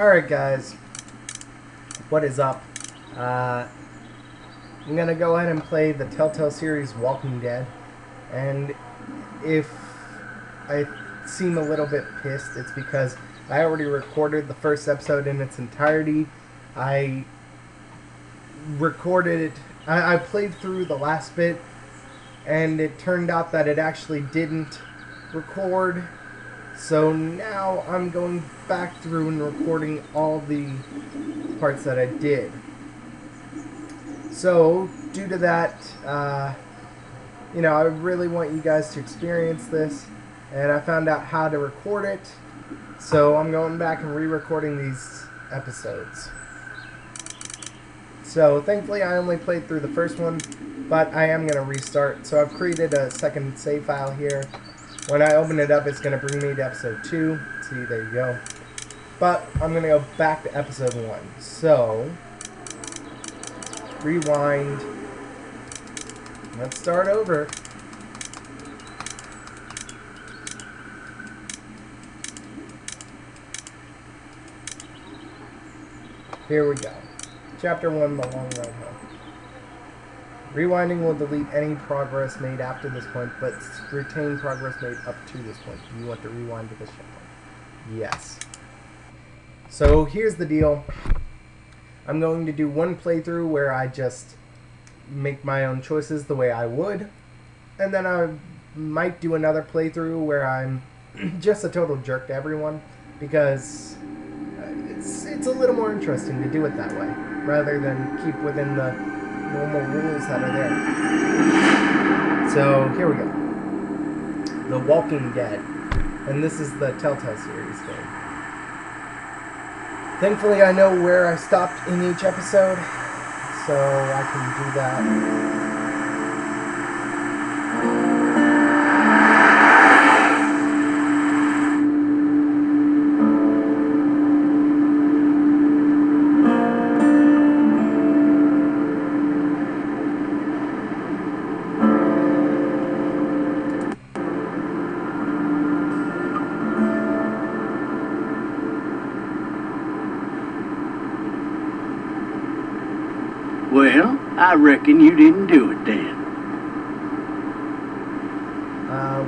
Alright guys, what is up? I'm gonna go ahead and play the Telltale series Walking Dead, and if I seem a little bit pissed, it's because I already recorded the first episode in its entirety. I recorded it, I played through the last bit, and it turned out that it actually didn't record. So now I'm going back through and recording all the parts that I did. So due to that, I really want you guys to experience this, and I found out how to record it. So I'm going back and re-recording these episodes. So thankfully I only played through the first one, but I am going to restart. So I've created a second save file here. When I open it up, it's going to bring me to episode 2. See, there you go. But I'm going to go back to episode 1. So, rewind. Let's start over. Here we go. Chapter 1, The Long Ride Home. Rewinding will delete any progress made after this point, but retain progress made up to this point. You want to rewind to this checkpoint? Yes. So here's the deal. I'm going to do one playthrough where I just make my own choices the way I would, and then I might do another playthrough where I'm just a total jerk to everyone, because it's a little more interesting to do it that way, rather than keep within the normal rules that are there. So here we go. The Walking Dead, and this is the Telltale series game. Thankfully I know where I stopped in each episode, so I can do that. Well, I reckon you didn't do it then.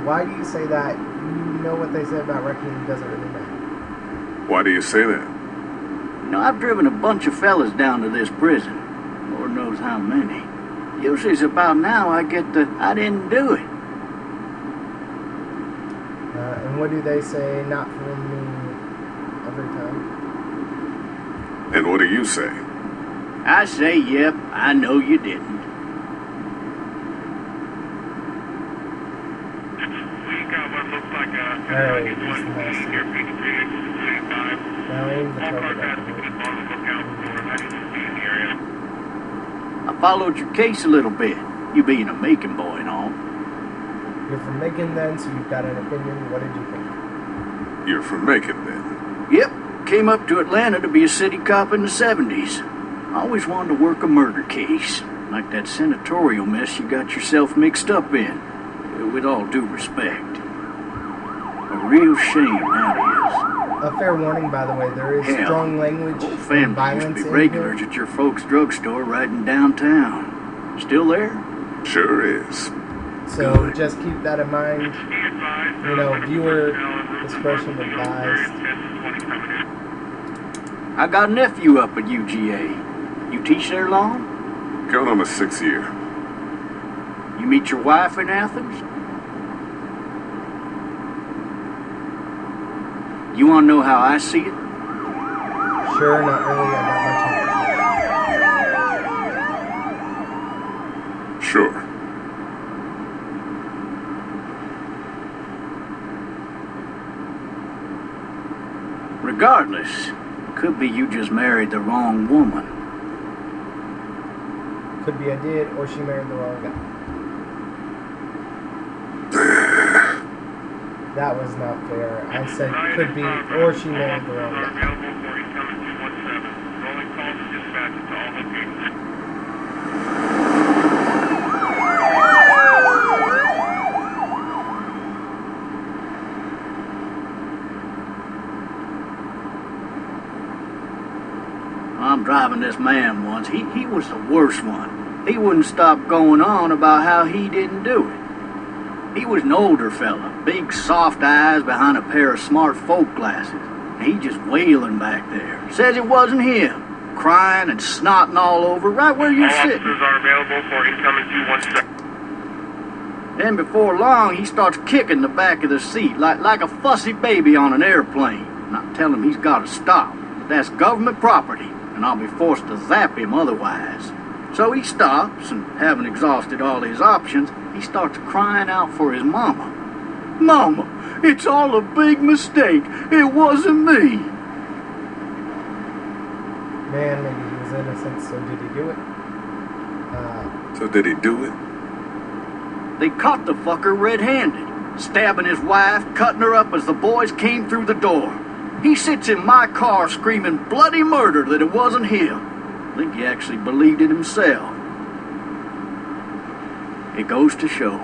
Why do you say that? You know what they say about reckoning doesn't really matter. Why do you say that? You know, I've driven a bunch of fellas down to this prison. Lord knows how many. Usually it's about now I get the, I didn't do it. And what do they say? Not for me every time. And what do you say? I say, yep, I know you didn't. We got what looks like a Alright, here's the last here, Peak 385. Now aim the All target cars at have the to be on the lookout for heading to the area. I followed your case a little bit, you being a Macon boy and all. You're from Macon then, so you've got an opinion. What did you think? You're from Macon, then. Yep, came up to Atlanta to be a city cop in the 70s. I always wanted to work a murder case, like that senatorial mess you got yourself mixed up in, with all due respect. A real shame, that A fair warning, by the way, there is Hell, strong language is. Whole and family used violence to be in regulars here. at your folks' drugstore right in downtown. Still there? Sure is. So Good. just keep that in mind. Be advised, Viewer discretion advised. I got a nephew up at UGA. You teach there long? Going on my 6th year. You meet your wife in Athens? You want to know how I see it? Sure, not really. I got much. Sure. Regardless, could be you just married the wrong woman. Could be I did, or she married the wrong guy. That was not fair. I said could be, or she married the wrong guy. Available for incoming 217. Rolling calls and dispatches to all locations. I'm driving this man once. He was the worst one. He wouldn't stop going on about how he didn't do it. He was an older fella, big soft eyes behind a pair of smart folk glasses. He just wailing back there. Says it wasn't him, crying and snotting all over right where you're All sitting. officers are available for incoming 217. Then before long, he starts kicking the back of the seat like a fussy baby on an airplane. And I tell him he's got to stop. That's government property, and I'll be forced to zap him otherwise. So he stops, and having exhausted all his options, he starts crying out for his mama. Mama, it's all a big mistake. It wasn't me. Man, maybe he was innocent, so did he do it? So did he do it? They caught the fucker red-handed, stabbing his wife, cutting her up as the boys came through the door. He sits in my car screaming bloody murder that it wasn't him. I think he actually believed it himself. It goes to show,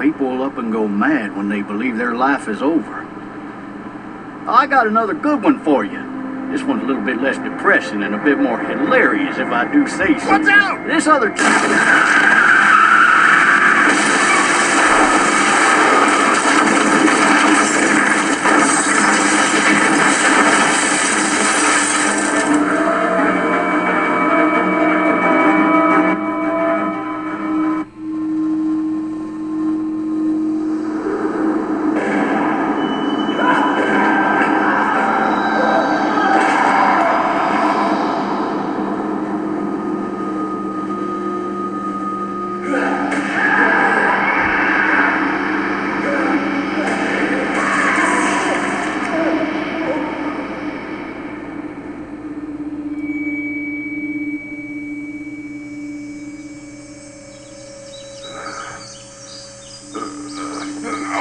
people will up and go mad when they believe their life is over. I got another good one for you. This one's a little bit less depressing and a bit more hilarious, if I do say so. Watch out! This other...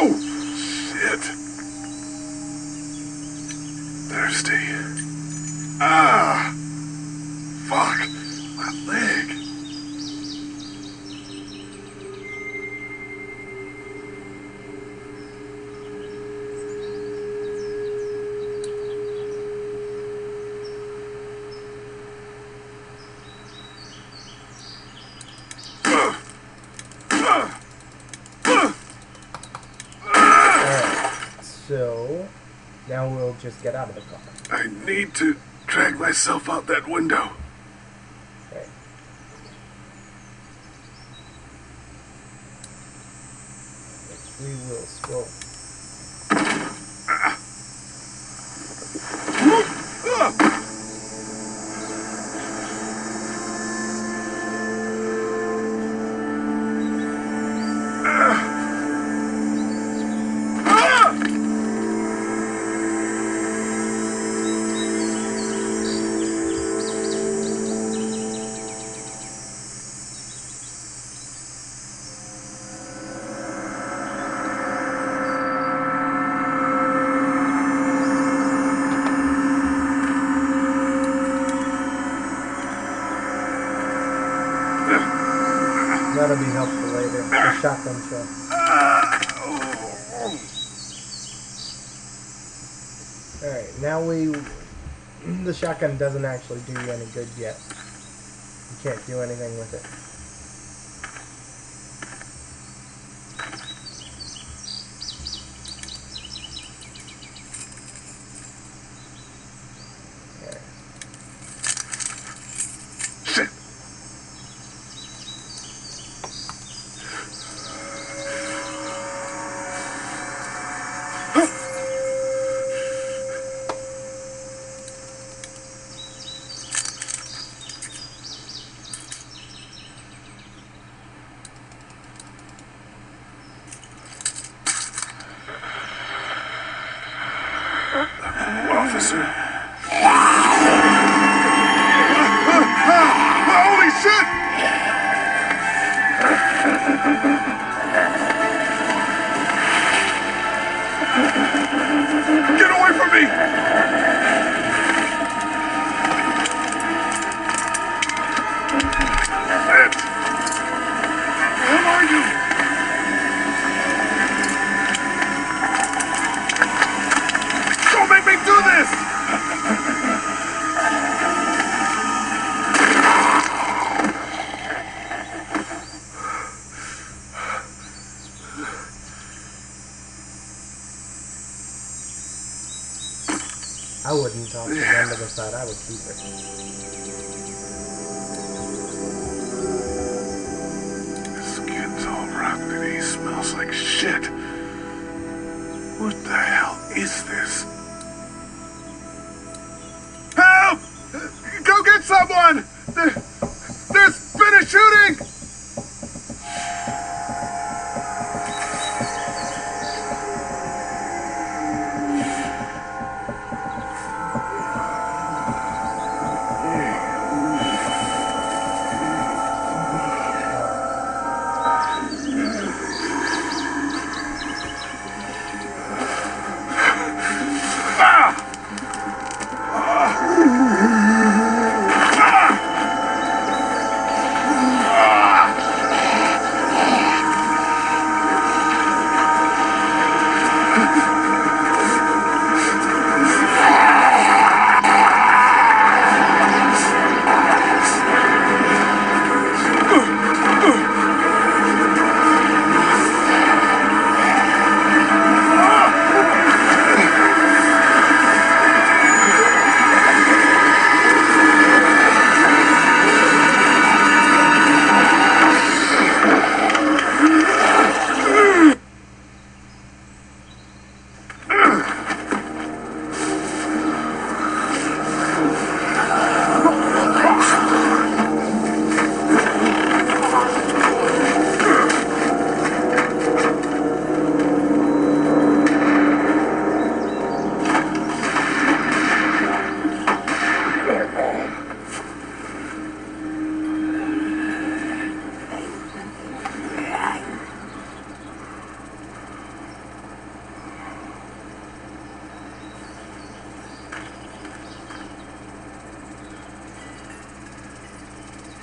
Oh, shit. Thirsty. Ah. Fuck. My leg. So, now we'll just get out of the car. I need to drag myself out that window. Okay. We will scroll. That'll be helpful later. The shotgun shell. Alright, now the shotgun doesn't actually do you any good yet. You can't do anything with it. Officer. Holy shit! Get away from me! Shit! Who are you? Don't make me do this! I wouldn't toss the gun to the side. I would keep it. His skin's all rotten and he smells like shit. What the hell is this? Help! Go get someone! There's been a shooting!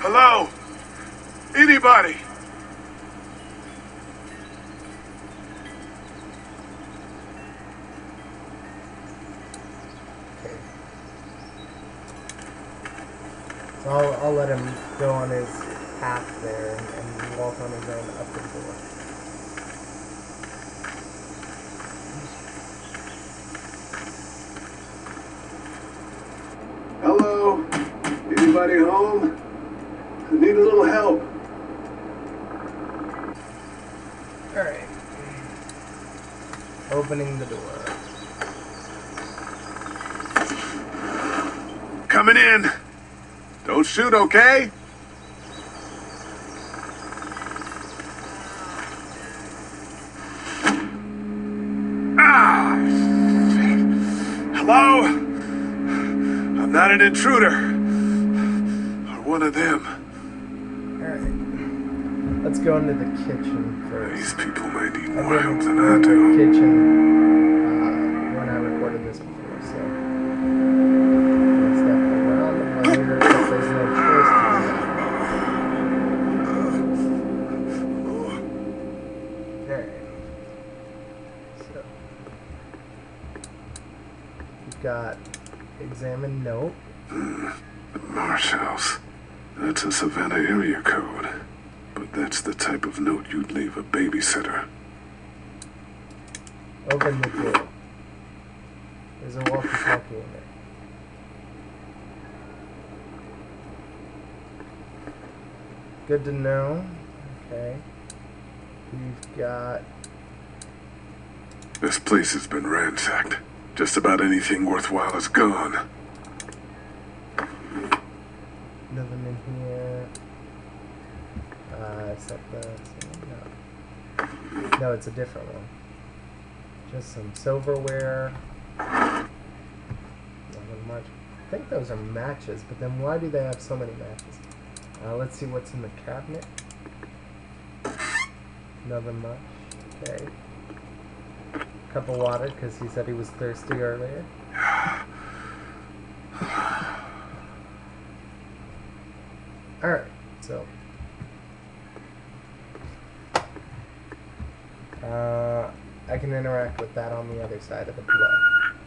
Hello? Anybody? Okay. So I'll let him go on his path there and walk on his own up the door. Hello? Anybody home? I need a little help. Alright. Opening the door. Coming in. Don't shoot, okay? Ah! Shit. Hello? I'm not an intruder. Or one of them. Alright. Let's go into the kitchen first. These people might need I more help didn't than go I into do. the kitchen when I recorded this before, so let's step around the blender because there's no choice to do that. Alright. So we've got examine note. The Marsh House. That's a Savannah area code. But that's the type of note you'd leave a babysitter. Open the door. There's a walkie-talkie in there. Good to know. Okay. We've got... This place has been ransacked. Just about anything worthwhile is gone. nothing in here. Except the... No, it's a different one. Just some silverware. Nothing much. I think those are matches, but then why do they have so many matches? Let's see what's in the cabinet. Nothing much. Okay. Cup of water, because he said he was thirsty earlier. Alright, so. I can interact with that on the other side of the plug.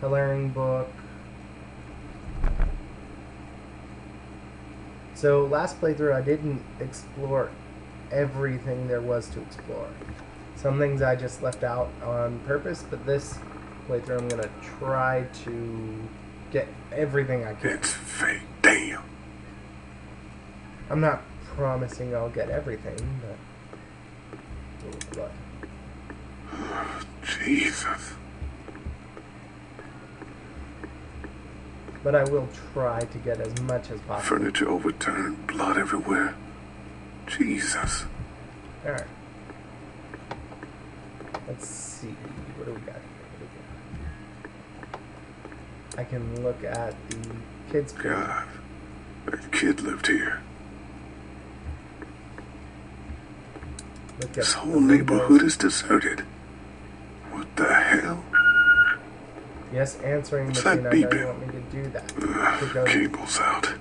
Coloring book. So last playthrough I didn't explore everything there was to explore. Some things I just left out on purpose, but this playthrough I'm gonna try to get everything I can. It's fake. Damn. I'm not promising I'll get everything, but Jesus. but I will try to get as much as possible. Furniture overturned, blood everywhere. Jesus. Alright. Let's see. What do we got here? I can look at the kids' crib. God. That kid lived here. Look at This the whole neighborhood windows. is deserted. What the hell? Yes, answering What's machine. that I know you beeping? want me to do that. To go Cable's out.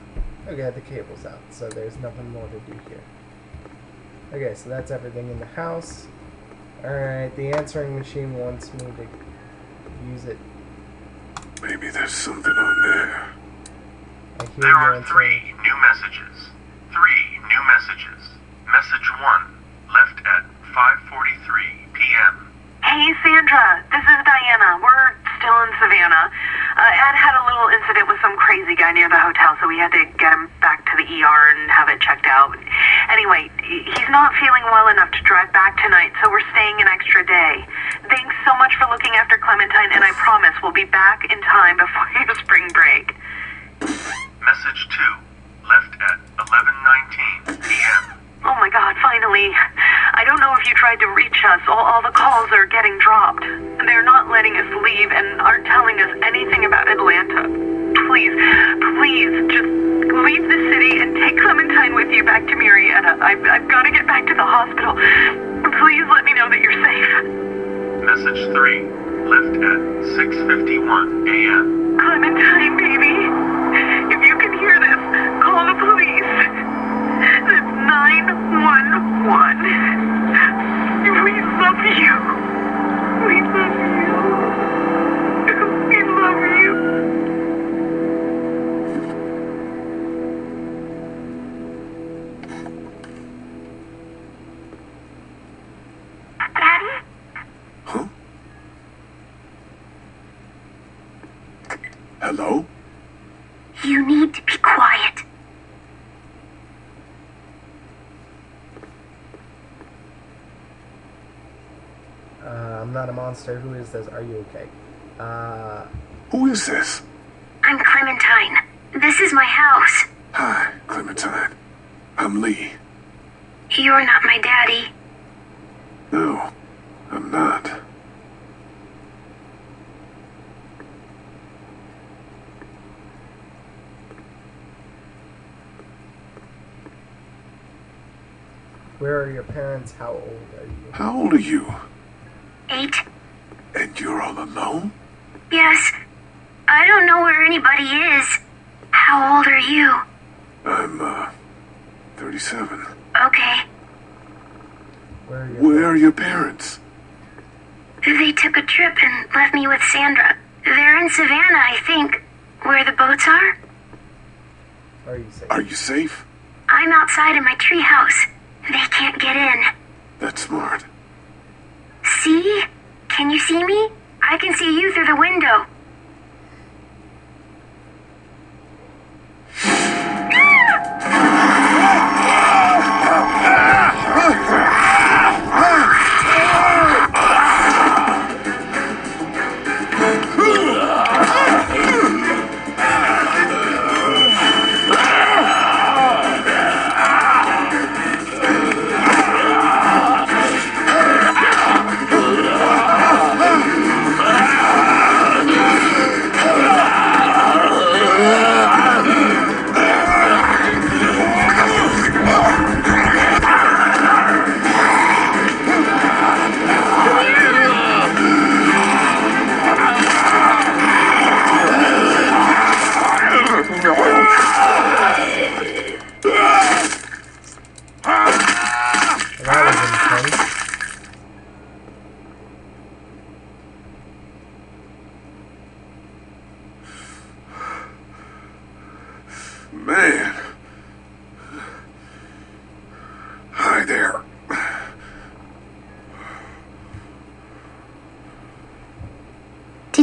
Okay, the cable's out, so there's nothing more to do here. Okay, so that's everything in the house. Alright, the answering machine wants me to use it. Maybe there's something on there. I hear There you are answering. 3 new messages. 3 new messages. Message 1, left at 5:43 p.m. Hey, Sandra. This is Diana. We're still in Savannah. Ed had a little incident with some crazy guy near the hotel, so we had to get him back to the ER and have it checked out. Anyway, he's not feeling well enough to drive back tonight, so we're staying an extra day. Thanks so much for looking after Clementine, and I promise we'll be back in time before your spring break. Message 2, left at 11:19 p.m. Oh my God, finally. I don't know if you tried to reach us. All the calls are getting dropped. They're not letting us leave and aren't telling us anything about Atlanta. Please, just leave the city and take Clementine with you back to Marietta. I've got to get back to the hospital. Please let me know that you're safe. Message 3, left at 6:51 a.m. Clementine, baby. If you can hear this, call the police. That's 911. We love you. We love you. We love you. Daddy? Huh? Hello? You need to be quiet. I'm not a monster. Who is this? Are you okay? Who is this? I'm Clementine. This is my house. Hi, Clementine. I'm Lee. You're not my daddy. No, I'm not. Where are your parents? How old are you? How old are you? 8. And you're all alone? Yes. I don't know where anybody is. How old are you? I'm, 37. Okay. Where are your parents? They took a trip and left me with Sandra. They're in Savannah, I think. Where the boats are? Are you safe? Are you safe? I'm outside in my treehouse. They can't get in. That's smart. See? Can you see me? I can see you through the window.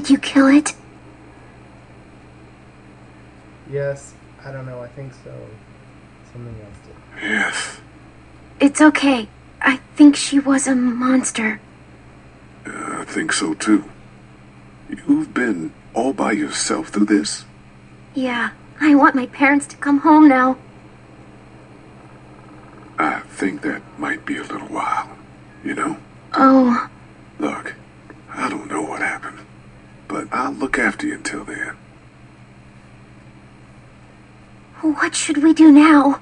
Did you kill it? Yes. I don't know. I think so. Something else did. Yes. It's okay. I think she was a monster. I think so too. You've been all by yourself through this? Yeah, I want my parents to come home now. I think that might be a little while, you know? Oh, Look, I don't know what happened, but I'll look after you until then. what should we do now?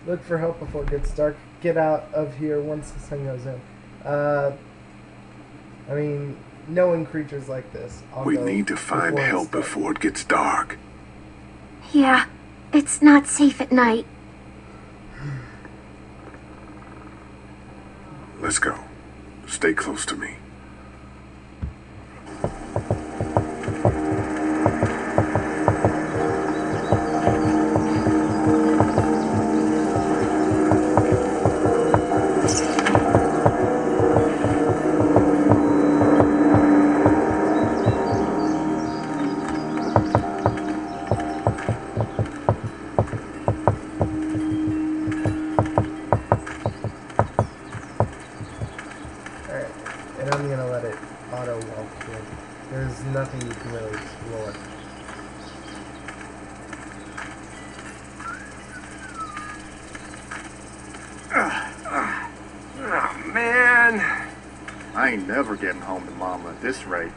Look for help before it gets dark. Get out of here once the sun goes in. I mean, knowing creatures like this, We need to find help before it gets dark. Yeah, it's not safe at night. Let's go. Stay close to me. And I'm gonna let it auto walk here. There's nothing you can really explore. Oh, man. I ain't never getting home to Mama at this rate.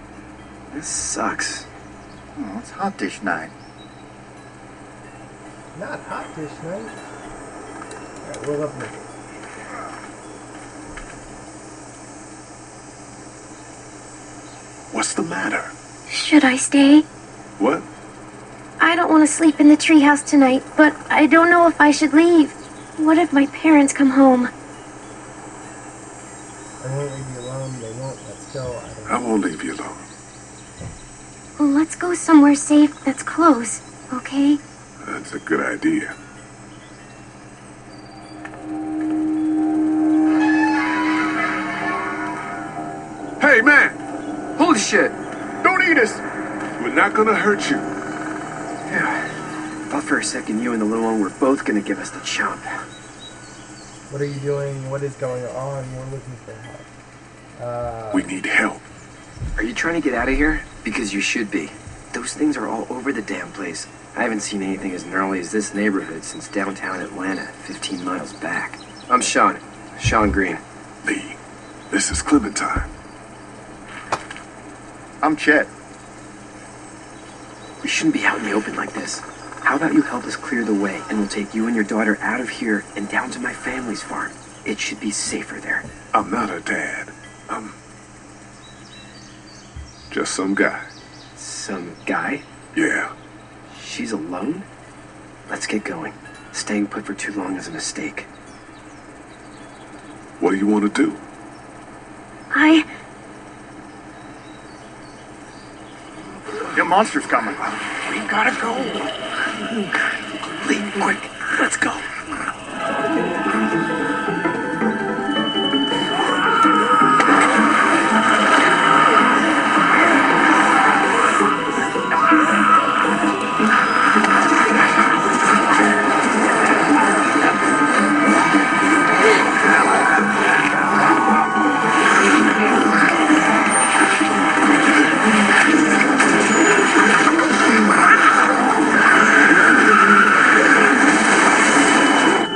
This sucks. Oh, it's hot dish night. Not hot dish night. Alright, we'll open it. What's the matter? Should I stay? What? I don't want to sleep in the treehouse tonight, but I don't know if I should leave. What if my parents come home? I won't leave you alone. They won't. Let's go. I won't leave you alone. Let's go somewhere safe that's close, okay? That's a good idea. Hey, man! Holy shit! Don't eat us! We're not gonna hurt you. Yeah. Thought for a second you and the little one were both gonna give us the chomp. What are you doing? What is going on? We're looking for help. We need help. Are you trying to get out of here? Because you should be. Those things are all over the damn place. I haven't seen anything as gnarly as this neighborhood since downtown Atlanta, 15 miles back. I'm Sean. Sean Green. Lee, this is Clementine. I'm Chet. We shouldn't be out in the open like this. How about you help us clear the way, and we'll take you and your daughter out of here and down to my family's farm. It should be safer there. I'm not her dad. I'm just some guy. Some guy? Yeah. She's alone? Let's get going. Staying put for too long is a mistake. What do you want to do? The monster's coming. We gotta go. Lee, quick, let's go.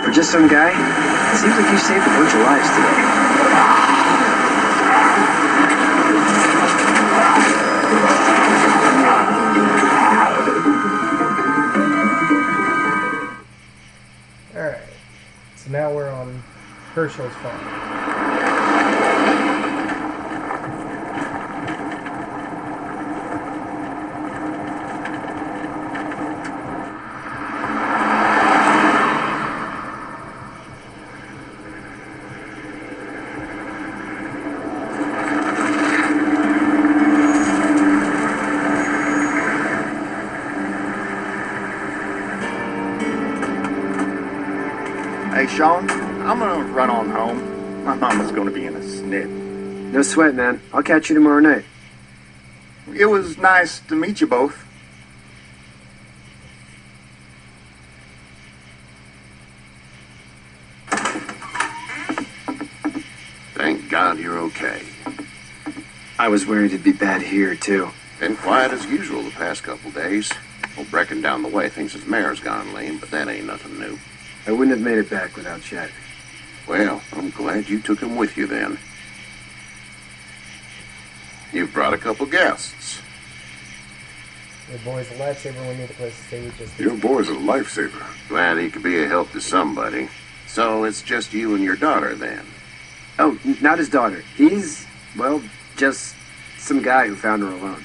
For just some guy, it seems like you saved a bunch of lives today. Alright. So now we're on Herschel's farm. Hey, Sean, I'm gonna run on home. My mama's gonna be in a snit. No sweat, man. I'll catch you tomorrow night. It was nice to meet you both. Thank God you're okay. I was worried it'd be bad here, too. Been quiet as usual the past couple days. Old Brecken down the way thinks his mare's gone lame, but that ain't nothing new. I wouldn't have made it back without Chet. Well, I'm glad you took him with you then. You've brought a couple guests. Your boy's a lifesaver. We need a place to stay. We just Your boy's a lifesaver. Glad he could be a help to somebody. So it's just you and your daughter then? Oh, not his daughter. He's, well, just some guy who found her alone.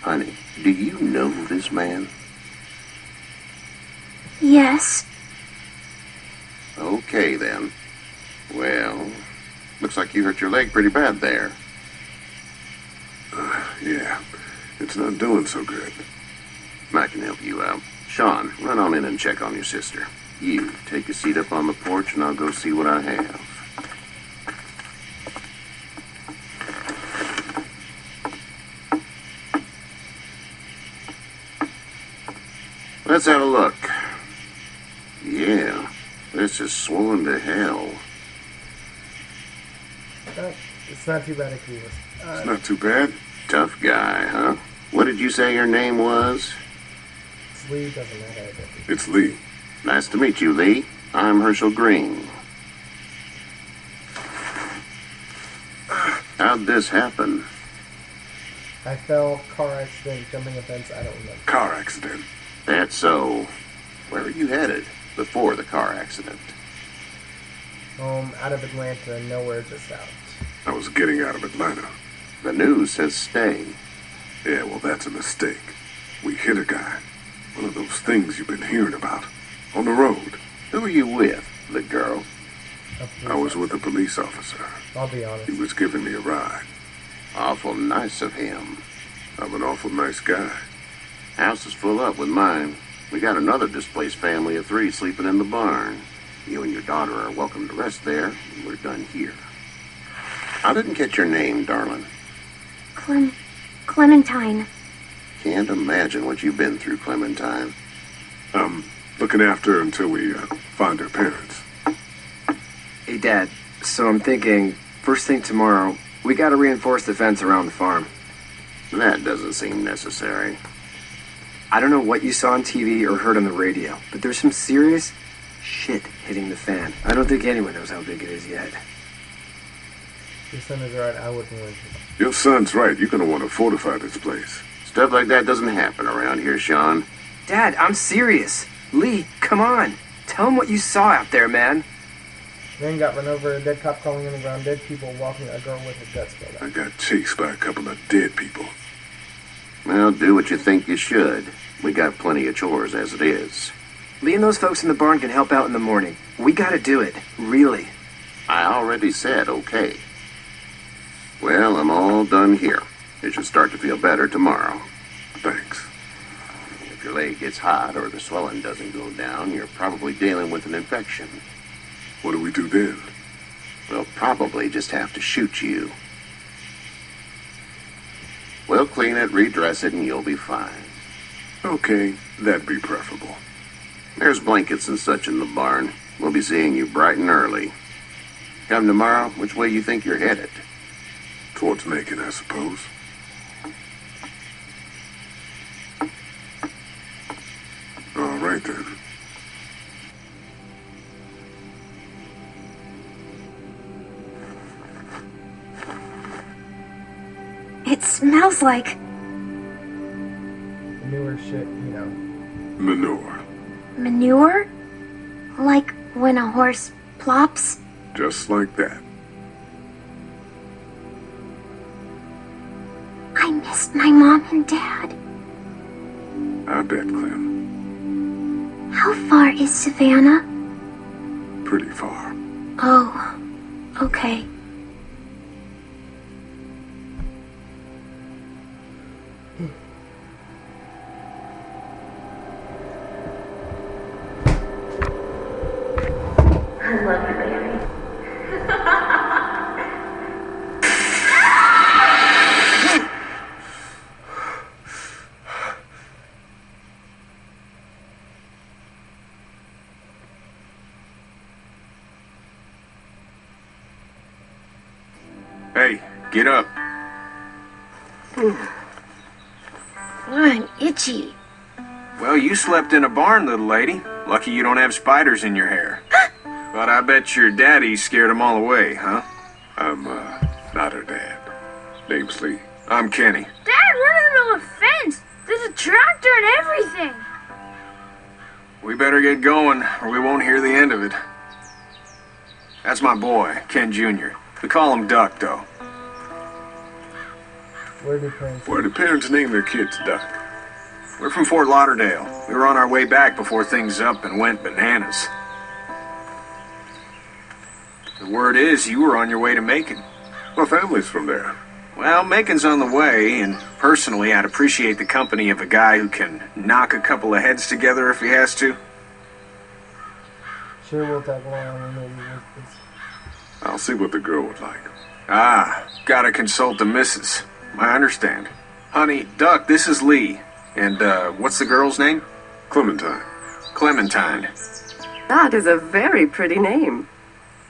Honey, do you know this man? Yes. Okay then. Well, looks like you hurt your leg pretty bad there. Yeah, it's not doing so good. I can help you out. Sean, run on in and check on your sister. You, take a seat up on the porch and I'll go see what I have. Let's have a look. Yeah, this is swollen to hell. It's not too bad, Akiva. It's not too bad. Tough guy, huh? What did you say your name was? It's Lee, doesn't matter. I guess. It's Lee. Nice to meet you, Lee. I'm Herschel Green. How'd this happen? I fell, car accident, jumping a fence, I don't remember. Car accident. That's so. Where were you headed before the car accident? Out of Atlanta, nowhere, just out. I was getting out of Atlanta. The news says stay. Yeah, well, that's a mistake. We hit a guy. One of those things you've been hearing about. On the road. Who were you with? The girl? I was with a police officer. I'll be honest. He was giving me a ride. Awful nice of him. I'm an awful nice guy. House is full up with mine. We got another displaced family of 3 sleeping in the barn. You and your daughter are welcome to rest there. We're done here. I didn't catch your name, darling. Clementine. Can't imagine what you've been through, Clementine. Looking after her until we find her parents. Hey, Dad, so I'm thinking, first thing tomorrow, we gotta reinforce the fence around the farm. That doesn't seem necessary. I don't know what you saw on TV or heard on the radio, but there's some serious shit hitting the fan. I don't think anyone knows how big it is yet. Your son is right, I wouldn't worry. Your son's right. You're gonna want to fortify this place. Stuff like that doesn't happen around here, Sean. Dad, I'm serious. Lee, come on. Tell him what you saw out there, man. Man got run over, a dead cop crawling on the ground, dead people walking, a girl with her guts spilled I out. got chased by a couple of dead people. Well, do what you think you should. We got plenty of chores as it is. Lee and those folks in the barn can help out in the morning. We gotta do it. Really. I already said okay. Well, I'm all done here. You should start to feel better tomorrow. Thanks. If your leg gets hot or the swelling doesn't go down, you're probably dealing with an infection. What do we do then? We'll probably just have to shoot you. We'll clean it, redress it, and you'll be fine. Okay, that'd be preferable. There's blankets and such in the barn. We'll be seeing you bright and early. Come tomorrow, which way you think you're headed? Towards Macon, I suppose. All right, then. It smells like Newer shit, you know. Manure. manure? Like when a horse plops? Just like that. I missed my mom and dad. I bet, Clem. How far is Savannah? Pretty far. Oh, okay. I love you, baby. Get up. I'm itchy. Well, you slept in a barn, little lady. Lucky you don't have spiders in your hair. But I bet your daddy scared them all away, huh? I'm, not her dad. Name's Lee. I'm Kenny. Dad, we're in the middle of a fence. There's a tractor and everything. We better get going, or we won't hear the end of it. That's my boy, Ken Jr. We call him Duck, though. Where do parents? Where do parents name their kids Duck? We're from Fort Lauderdale. We were on our way back before things up and went bananas. The word is you were on your way to Macon. My family's from there. Well, Macon's on the way, and personally, I'd appreciate the company of a guy who can knock a couple of heads together if he has to. Sure, we'll tag along and maybe work this. I'll see what the girl would like. Ah, gotta consult the missus. I understand. Honey, Duck, this is Lee. And, what's the girl's name? Clementine. Clementine. That is a very pretty name.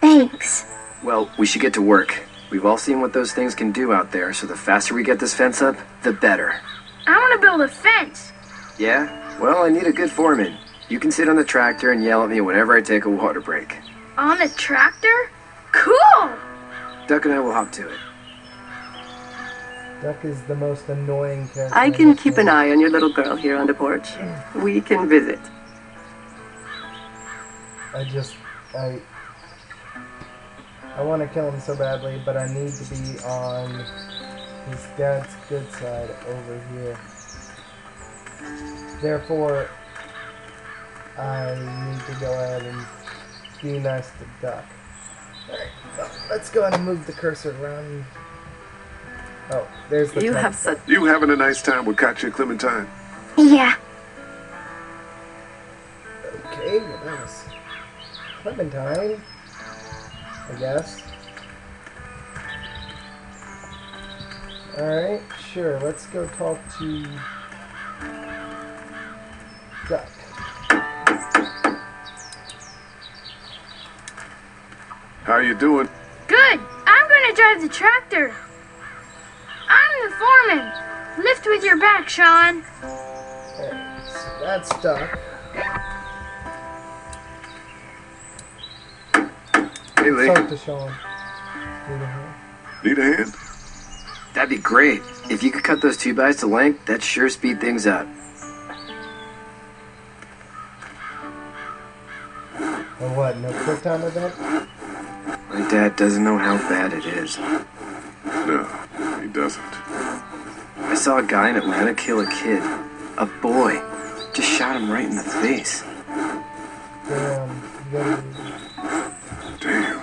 Thanks. Well, we should get to work. We've all seen what those things can do out there, so the faster we get this fence up, the better. I want to build a fence. Yeah? Well, I need a good foreman. You can sit on the tractor and yell at me whenever I take a water break. On the tractor? Cool! Duck and I will hop to it. Duck is the most annoying character. I can keep an eye on your little girl here on the porch. We can visit. I want to kill him so badly, but I need to be on his dad's good side over here. Therefore, I need to go ahead and be nice to Duck. Alright, well, let's go ahead and move the cursor around. Oh, there's the You truck. have such... You having a nice time with Katya, Clementine? Yeah. Okay, well that was Clementine, I guess. Alright, sure, let's go talk to Duck. How you doing? Good. I'm going to drive the tractor. I'm the foreman. Lift with your back, Sean. Alright, so that's Duck. Hey, Lee. Talk to Sean. Need a hand? Need a hand? That'd be great. If you could cut those 2x to length, that'd sure speed things up. Or what, no quick time event? My dad doesn't know how bad it is. No, he doesn't. I saw a guy in Atlanta kill a kid. A boy. Just shot him right in the face. Damn, you gotta Damn.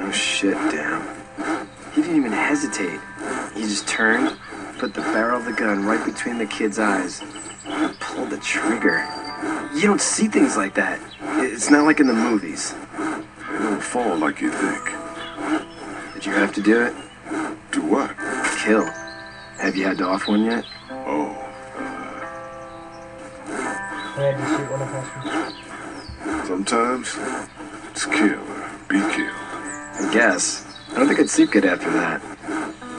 Oh shit, damn. He didn't even hesitate. He just turned, put the barrel of the gun right between the kid's eyes, and pulled the trigger. You don't see things like that. It's not like in the movies. They don't fall like you think. Did you have to do it? Do what? Kill. Have you had to off one yet? Oh, I had to shoot one of us. sometimes it's kill or be killed. I guess. I don't think I'd sleep good after that.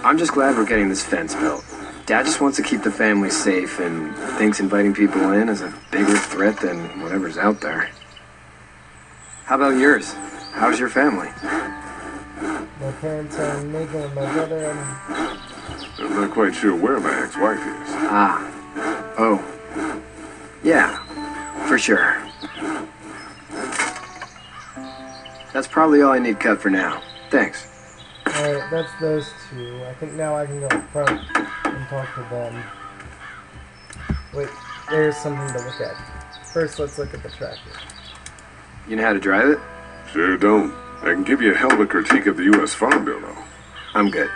I'm just glad we're getting this fence built. Dad just wants to keep the family safe and thinks inviting people in is a bigger threat than whatever's out there. How about yours? How's your family? My parents are in Macon with my brother and I'm not quite sure where my ex-wife is. Ah. Oh. Yeah. For sure. That's probably all I need cut for now. Thanks. alright, that's those two. I think now I can go up front and talk to them. Wait, there's something to look at. First, let's look at the tractor. You know how to drive it? Sure don't. I can give you a hell of a critique of the U.S. Farm Bill, though. I'm good.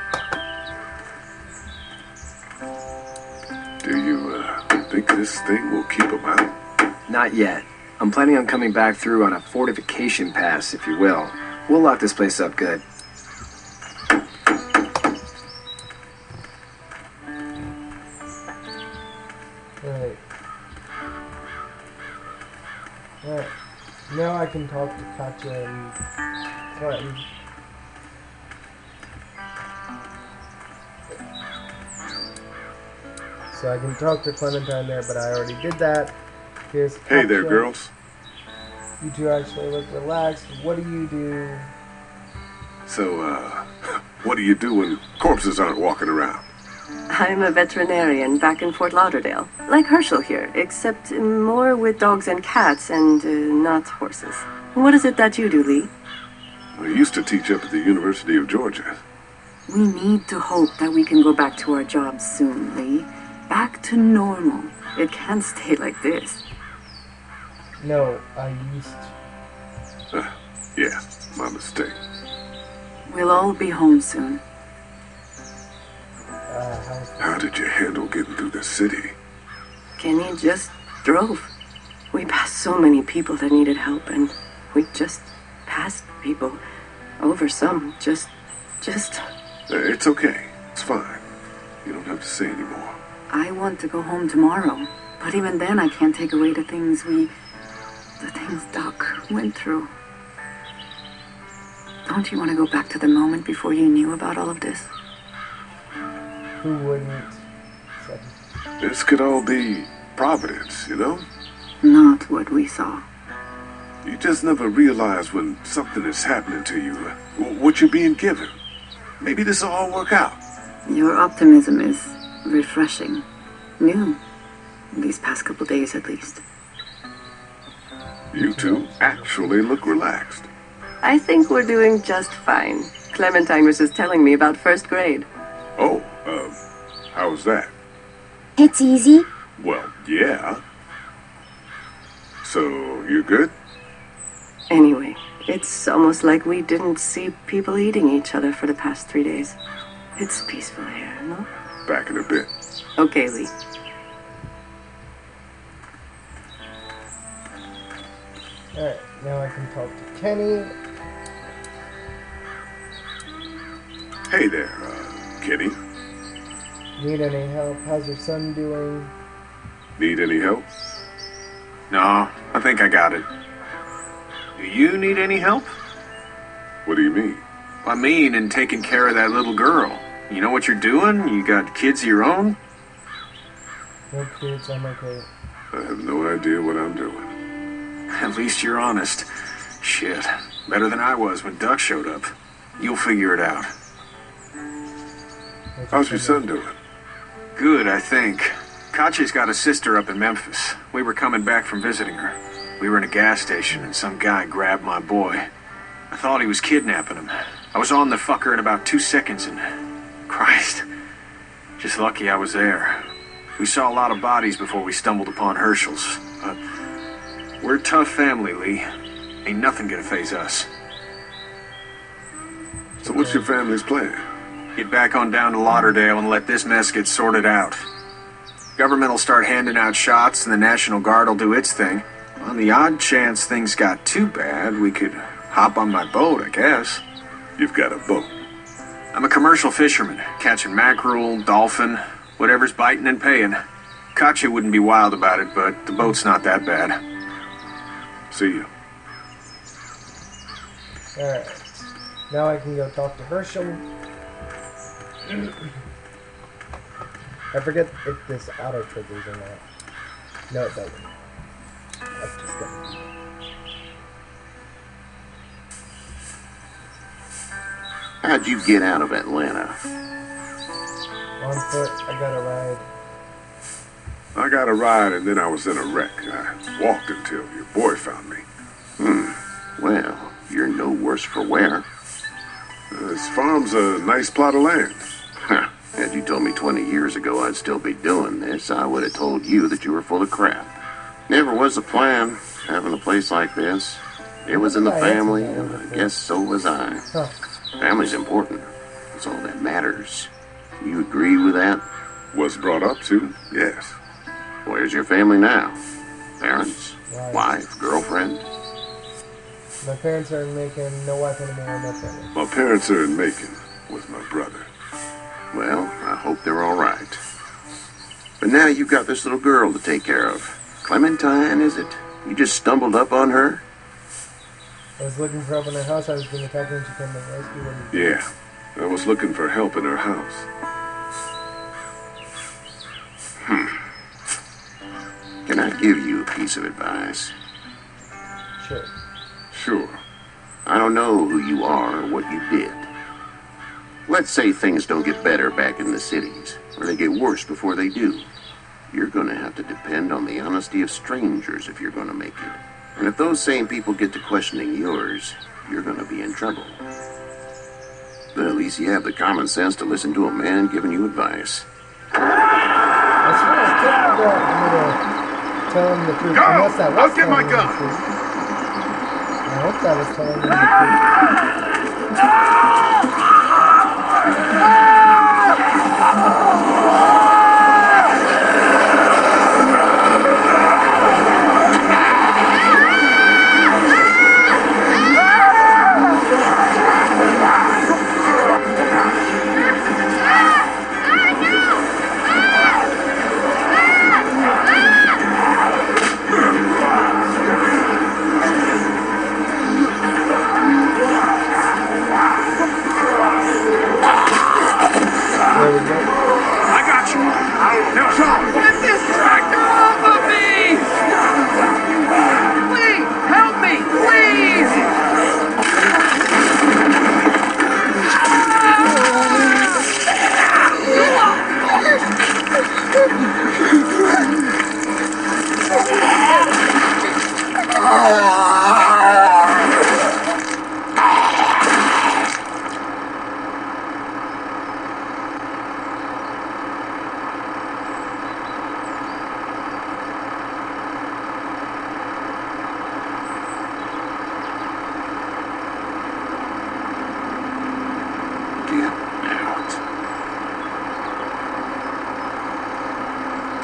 Do you, think this thing will keep them out? Not yet. I'm planning on coming back through on a fortification pass, if you will. We'll lock this place up good. Alright. Alright. Now I can talk to Katya and Clinton. So I can talk to Clementine there, but I already did that. Here's Hey there, Katya. girls. You two actually look relaxed. What do you do? So, what do you do when corpses aren't walking around? I'm a veterinarian back in Fort Lauderdale. Like Herschel here, except more with dogs and cats and not horses. What is it that you do, Lee? I used to teach up at the University of Georgia. We need to hope that we can go back to our jobs soon, Lee. Back to normal. It can't stay like this. No, I used to. Yeah, my mistake. We'll all be home soon. How did you handle getting through the city? Kenny just drove. We passed so many people that needed help, and we just passed people. Over some. Just... It's okay. It's fine. You don't have to say anymore. I want to go home tomorrow. But even then, I can't take away the things Doc went through. Don't you want to go back to the moment before you knew about all of this? Who wouldn't? This could all be Providence, you know? Not what we saw. You just never realize when something is happening to you, what you're being given. Maybe this will all work out. Your optimism is refreshing. New. These past couple days, at least. You two actually look relaxed. I think we're doing just fine. Clementine was just telling me about first grade. Oh, how was that? It's easy. Well, yeah. So, you good? Anyway, it's almost like we didn't see people eating each other for the past 3 days. It's peaceful here, no? Back in a bit. Okay, Lee. Alright, now I can talk to Kenny. Hey there, Kenny. Need any help? How's your son doing? Need any help? No, I think I got it. Do you need any help? What do you mean? I mean, in taking care of that little girl. You know what you're doing? You got kids of your own? No kids, I'm okay. I have no idea what I'm doing. At least you're honest. Shit. Better than I was when Duck showed up. You'll figure it out. How's your son doing? Good, I think. Katya's got a sister up in Memphis. We were coming back from visiting her. We were in a gas station and some guy grabbed my boy. I thought he was kidnapping him. I was on the fucker in about 2 seconds and... Christ. Just lucky I was there. We saw a lot of bodies before we stumbled upon Herschel's. But we're a tough family, Lee. Ain't nothing gonna faze us. So what's your family's plan? Get back on down to Lauderdale and let this mess get sorted out. Government will start handing out shots and the National Guard will do its thing. On the odd chance things got too bad, we could hop on my boat, I guess. You've got a boat. I'm a commercial fisherman, catching mackerel, dolphin, whatever's biting and paying. Katya wouldn't be wild about it, but the boat's not that bad. See you. Alright. Now I can go talk to Herschel. I forget if this auto triggers or not. No, it doesn't. That's just gonna be it. How'd you get out of Atlanta? On foot, I got a ride. I got a ride and then I was in a wreck. I walked until your boy found me. Well, you're no worse for wear. This farm's a nice plot of land. Had you told me 20 years ago I'd still be doing this, I would have told you that you were full of crap. Never was the plan, having a place like this. It was in the family, and I guess so was I. Huh. Family's important. That's all that matters. You agree with that? Was brought up to, yes. Where's your family now? Parents? Right. Wife? Girlfriend? My parents are in Macon, no wife anymore, no family. My parents are in Macon with my brother. Well, I hope they're all right. But now you've got this little girl to take care of. Clementine, is it? You just stumbled up on her? I was looking for help in her house, I was being attacked when she came to the rescue. Yeah, I was looking for help in her house. Can I give you a piece of advice? Sure. Sure. I don't know who you are or what you did. Let's say things don't get better back in the cities, or they get worse before they do. You're gonna have to depend on the honesty of strangers if you're gonna make it. And if those same people get to questioning yours, you're gonna be in trouble. But at least you have the common sense to listen to a man giving you advice. As far as I can't figure out how to tell him the truth. Go! Unless that was I'll get my telling him gun. the truth. I hope that was telling him the truth. I got you. Now, Sean, Get this tractor off of me! Please, help me, please!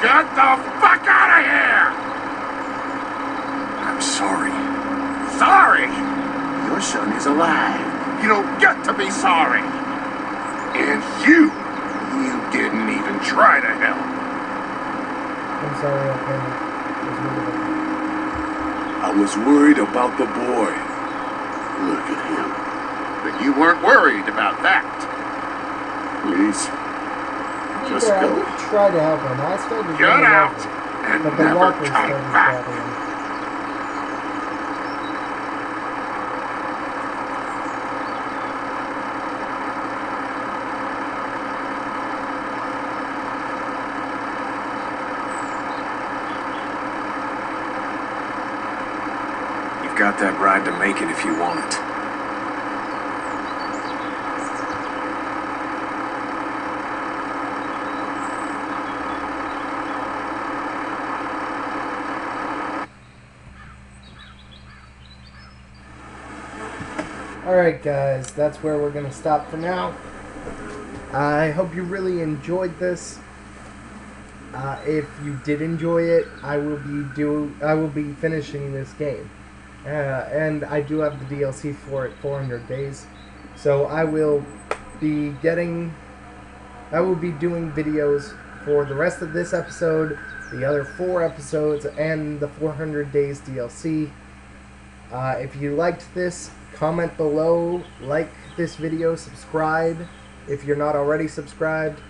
get the fuck out of here! I'm sorry. Sorry? Your son is alive. You don't get to be sorry. And you didn't even try to help. I'm sorry, okay. I was worried about the boy. Look at him. But you weren't worried about that. Please, just I go. did try to help him. I started Get running out over, and but the never walkers come started back. bothering him. You've got that ride to make it if you want it. Alright guys, that's where we're going to stop for now. I hope you really enjoyed this. If you did enjoy it, I will be finishing this game. And I do have the DLC for it, 400 days. So I will be doing videos for the rest of this episode, the other 4 episodes, and the 400 days DLC. If you liked this, comment below, like this video, subscribe if you're not already subscribed,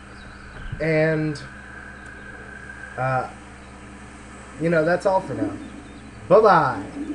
and that's all for now. Bye-bye!